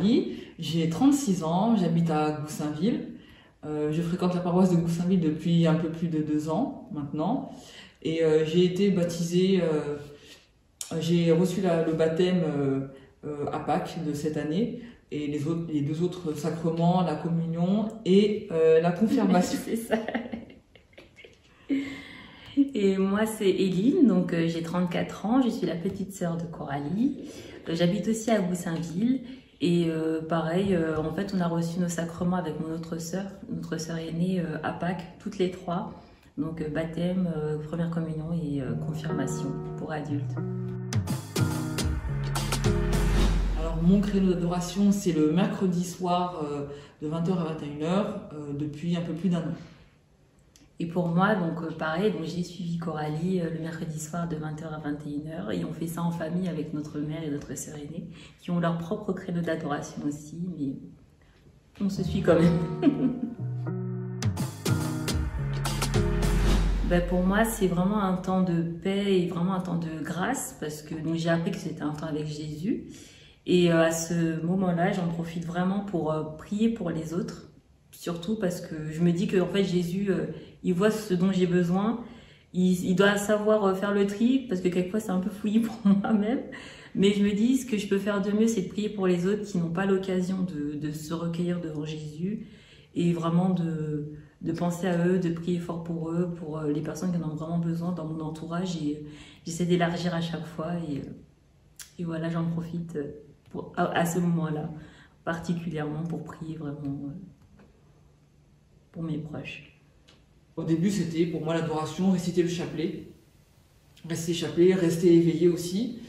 Coralie, j'ai 36 ans, j'habite à Goussainville. Je fréquente la paroisse de Goussainville depuis un peu plus de 2 ans maintenant. Et j'ai été baptisée, j'ai reçu le baptême à Pâques de cette année. Et les deux autres sacrements, la communion et la confirmation. C'est ça. Et moi, c'est Éline, donc j'ai 34 ans, je suis la petite sœur de Coralie. J'habite aussi à Goussainville. Et pareil, en fait, on a reçu nos sacrements avec notre sœur aînée à Pâques, toutes les trois. Donc baptême, première communion et confirmation pour adultes. Alors mon créneau d'adoration, c'est le mercredi soir de 20h à 21h depuis un peu plus d'1 an. Et pour moi, donc pareil, donc j'ai suivi Coralie le mercredi soir de 20h à 21h et on fait ça en famille avec notre mère et notre sœur aînée qui ont leur propre créneau d'adoration aussi, mais on se suit quand même. Ben pour moi, c'est vraiment un temps de paix et vraiment un temps de grâce parce que j'ai appris que c'était un temps avec Jésus. Et à ce moment-là, j'en profite vraiment pour prier pour les autres. Surtout parce que je me dis que en fait, Jésus, il voit ce dont j'ai besoin. Il doit savoir faire le tri parce que quelquefois, c'est un peu fouillis pour moi-même. Mais je me dis, ce que je peux faire de mieux, c'est de prier pour les autres qui n'ont pas l'occasion de se recueillir devant Jésus. Et vraiment de penser à eux, de prier fort pour eux, pour les personnes qui en ont vraiment besoin dans mon entourage. Et j'essaie d'élargir à chaque fois. Et voilà, j'en profite à ce moment-là, particulièrement pour prier vraiment pour mes proches. Au début, c'était pour moi l'adoration, réciter le chapelet. Rester chapelet, rester éveillé aussi.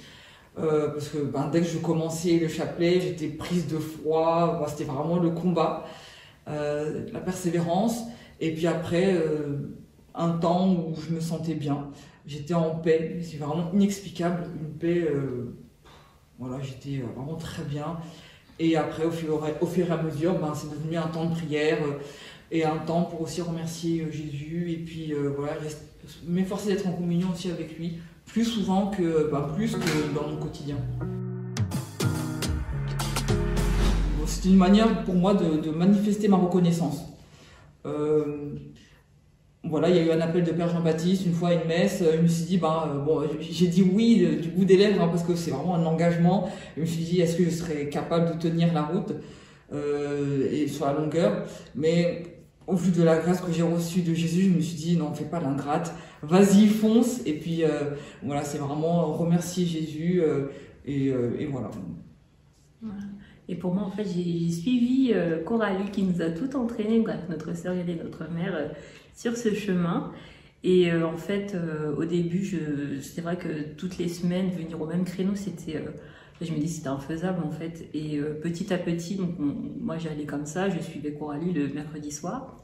Parce que dès que je commençais le chapelet, j'étais prise de foi. Moi, c'était vraiment le combat, la persévérance. Et puis après, un temps où je me sentais bien. J'étais en paix, c'est vraiment inexplicable. Une paix, voilà, j'étais vraiment très bien. Et après, au fur et à mesure, c'est devenu un temps de prière. Et un temps pour aussi remercier Jésus et puis voilà, m'efforcer d'être en communion aussi avec lui, plus souvent que dans mon quotidien. Bon, c'est une manière pour moi de manifester ma reconnaissance. Voilà, il y a eu un appel de Père Jean-Baptiste, une fois à une messe, je me suis dit, bon, j'ai dit oui du bout des lèvres, parce que c'est vraiment un engagement. Je me suis dit, est-ce que je serais capable de tenir la route et sur la longueur, mais au vu de la grâce que j'ai reçue de Jésus, je me suis dit, non, fais pas l'ingrate, vas-y, fonce. Et puis, voilà, c'est vraiment remercier Jésus et voilà. Et pour moi, en fait, j'ai suivi Coralie qui nous a tout entraîné, avec notre sœur et notre mère, sur ce chemin. Et en fait, au début, c'est vrai que toutes les semaines, venir au même créneau, c'était... je me dis c'était infaisable en fait. Et petit à petit, donc moi j'allais comme ça, je suivais Coralie le mercredi soir.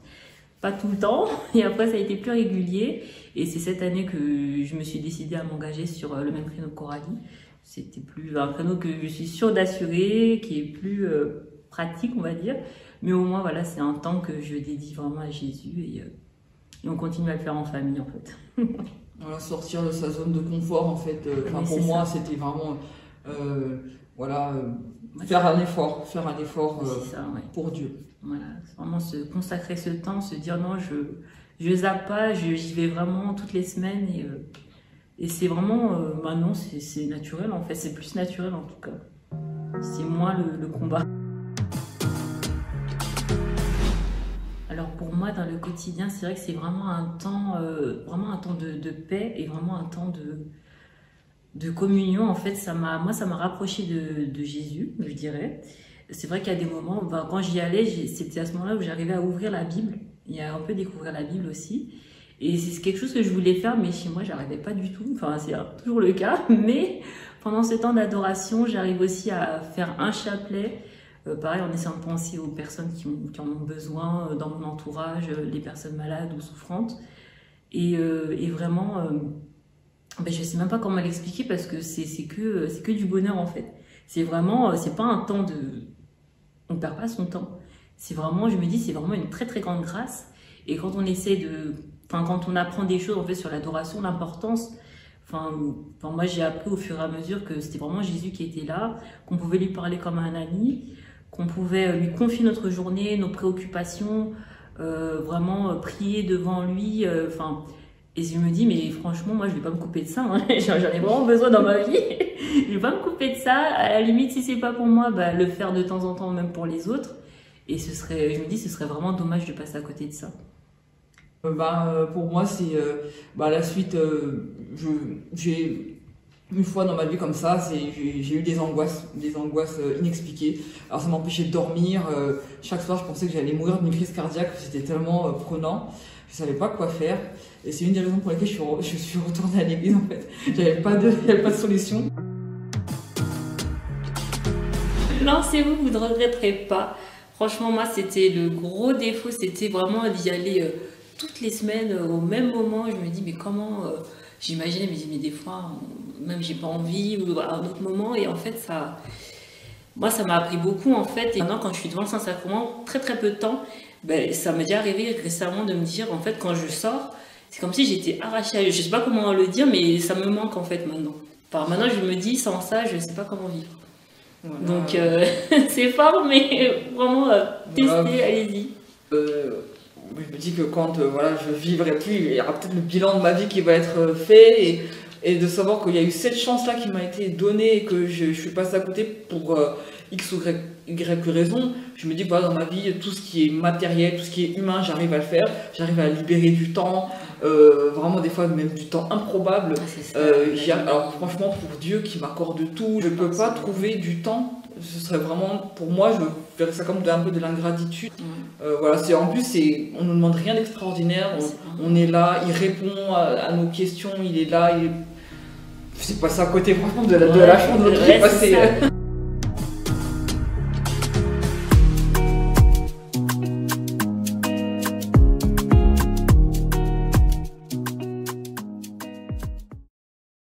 Pas tout le temps, et après ça a été plus régulier. Et c'est cette année que je me suis décidée à m'engager sur le même créneau que Coralie. C'était plus un créneau que je suis sûre d'assurer, qui est plus pratique on va dire. Mais au moins voilà, c'est un temps que je dédie vraiment à Jésus et on continue à le faire en famille en fait. Voilà, sortir de sa zone de confort en fait. Pour moi c'était vraiment... voilà, faire un effort ça, ouais. Pour Dieu. Voilà, vraiment se consacrer ce temps, se dire non, je zappe pas, j'y vais vraiment toutes les semaines et c'est vraiment, maintenant c'est naturel en fait, c'est plus naturel en tout cas, c'est moins le combat. Alors pour moi dans le quotidien, c'est vrai que c'est vraiment un temps de paix et vraiment un temps de communion. En fait, moi ça m'a rapproché de Jésus, je dirais. C'est vrai qu'il y a des moments, quand j'y allais, c'était à ce moment-là où j'arrivais à ouvrir la Bible et à un peu découvrir la Bible aussi. Et c'est quelque chose que je voulais faire, mais chez moi, j'arrivais pas du tout. Enfin, c'est toujours le cas, mais pendant ce temps d'adoration, j'arrive aussi à faire un chapelet. Pareil, en essayant de penser aux personnes qui en ont besoin dans mon entourage, les personnes malades ou souffrantes. Et vraiment... je sais même pas comment l'expliquer parce que c'est que du bonheur en fait. C'est vraiment, c'est pas un temps de... On perd pas son temps. C'est vraiment, je me dis, c'est vraiment une très très grande grâce. Et quand on essaie quand on apprend des choses en fait sur l'adoration, l'importance, moi j'ai appris au fur et à mesure que c'était vraiment Jésus qui était là, qu'on pouvait lui parler comme un ami, qu'on pouvait lui confier notre journée, nos préoccupations, vraiment prier devant lui. Enfin, et je me dis, mais franchement, moi, je vais pas me couper de ça. Hein. J'en ai vraiment besoin dans ma vie. Je vais pas me couper de ça. À la limite, si c'est pas pour moi, bah, le faire de temps en temps, même pour les autres. Et je me dis, ce serait vraiment dommage de passer à côté de ça. Pour moi, c'est la suite. J'ai une fois dans ma vie comme ça, j'ai eu des angoisses inexpliquées. Alors ça m'empêchait de dormir. Chaque soir, je pensais que j'allais mourir d'une crise cardiaque. C'était tellement prenant. Je savais pas quoi faire. Et c'est une des raisons pour lesquelles je suis retournée à l'église en fait. J'avais pas de solution. Lancez-vous, vous ne regretterez pas. Franchement, moi, c'était le gros défaut, c'était vraiment d'y aller toutes les semaines au même moment. Je me dis, mais comment j'imaginais, mais des fois, même j'ai pas envie, ou à un autre moment. Et en fait, moi, ça m'a appris beaucoup, en fait. Et maintenant, quand je suis devant le Saint-Sacrement, très très peu de temps, ben, ça m'est déjà arrivé récemment de me dire, en fait, quand je sors, c'est comme si j'étais arrachée à eux. Je sais pas comment le dire, mais ça me manque, en fait, maintenant. Enfin, maintenant, je me dis, sans ça, je sais pas comment vivre. Voilà. Donc c'est fort, mais vraiment testez, allez-y. Je me dis que quand je vivrai plus, il y aura peut-être le bilan de ma vie qui va être fait et de savoir qu'il y a eu cette chance-là qui m'a été donnée et que je suis passée à côté pour X ou Y raison. Je me dis que dans ma vie, tout ce qui est matériel, tout ce qui est humain, j'arrive à le faire, j'arrive à libérer du temps. Vraiment des fois même du temps improbable. Alors franchement pour Dieu qui m'accorde tout, je peux pas trouver du temps. Ce serait vraiment pour moi, je verrais ça comme un peu de l'ingratitude. En plus on nous demande rien d'extraordinaire. On est là, il répond à nos questions, il est là. C'est passé à côté franchement de la chance de notre vie.